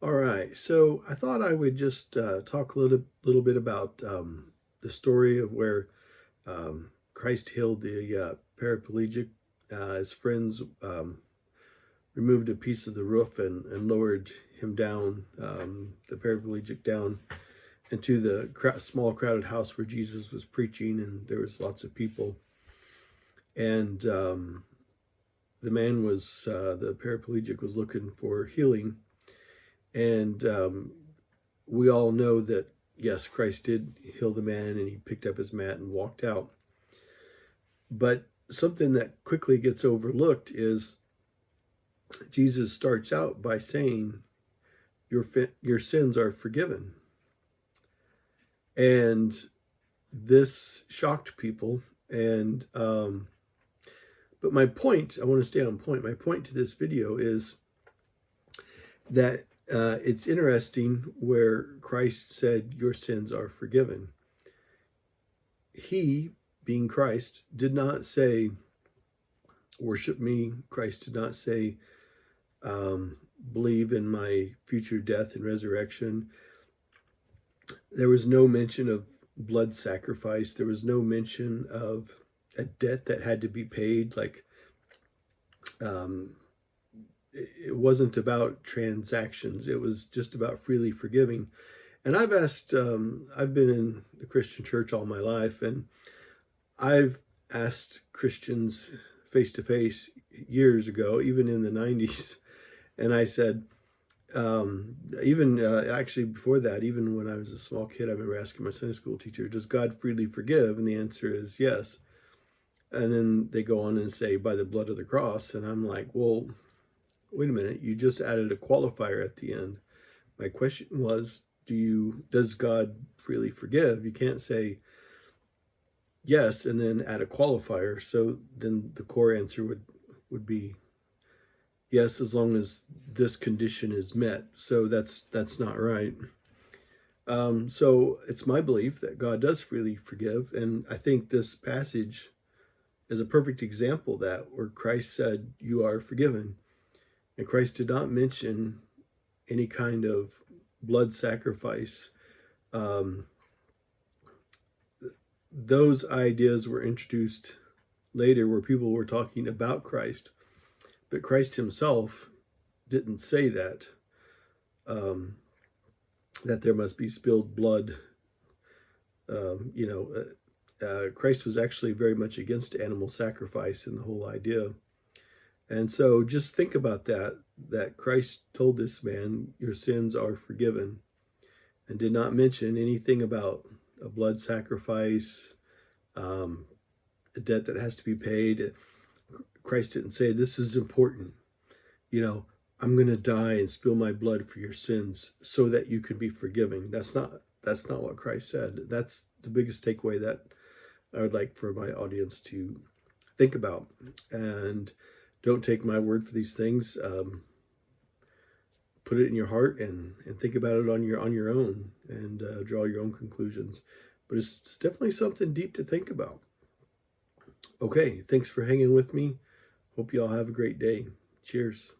All right, so I thought I would just talk a little bit about the story of where Christ healed the paraplegic. His friends removed a piece of the roof and lowered him down, the paraplegic down, into the small crowded house where Jesus was preaching, and there was lots of people. And the paraplegic was looking for healing, and we all know that, yes, Christ did heal the man, and he picked up his mat and walked out. But something that quickly gets overlooked is Jesus starts out by saying, your sins are forgiven. And this shocked people. And but my point, I want to stay on point. My point to this video is that it's interesting where Christ said, your sins are forgiven. He, being Christ, did not say, worship me. Christ did not say, believe in my future death and resurrection. There was no mention of blood sacrifice. There was no mention of a debt that had to be paid. Like, it wasn't about transactions. It was just about freely forgiving. And I've been in the Christian church all my life, and I've asked Christians face to face years ago, even in the 90s, and I said, actually before that, even when I was a small kid, I remember asking my Sunday school teacher, does God freely forgive? And the answer is yes. And then they go on and say, by the blood of the cross. And I'm like, well, wait a minute, you just added a qualifier at the end. My question was, does God freely forgive? You can't say yes and then add a qualifier. So then the core answer would be yes, as long as this condition is met. So that's not right. So it's my belief that God does freely forgive, and I think this passage is a perfect example of that, where Christ said, you are forgiven. And Christ did not mention any kind of blood sacrifice. Those ideas were introduced later, where people were talking about Christ, but Christ himself didn't say that, that there must be spilled blood. Christ was actually very much against animal sacrifice and the whole idea. And so just think about that Christ told this man, your sins are forgiven, and did not mention anything about a blood sacrifice, a debt that has to be paid. Christ didn't say, this is important. I'm going to die and spill my blood for your sins so that you can be forgiven. That's not what Christ said. That's the biggest takeaway that I would like for my audience to think about. And don't take my word for these things. Put it in your heart and think about it on your own, and draw your own conclusions. But it's definitely something deep to think about. Okay, thanks for hanging with me. Hope you all have a great day. Cheers.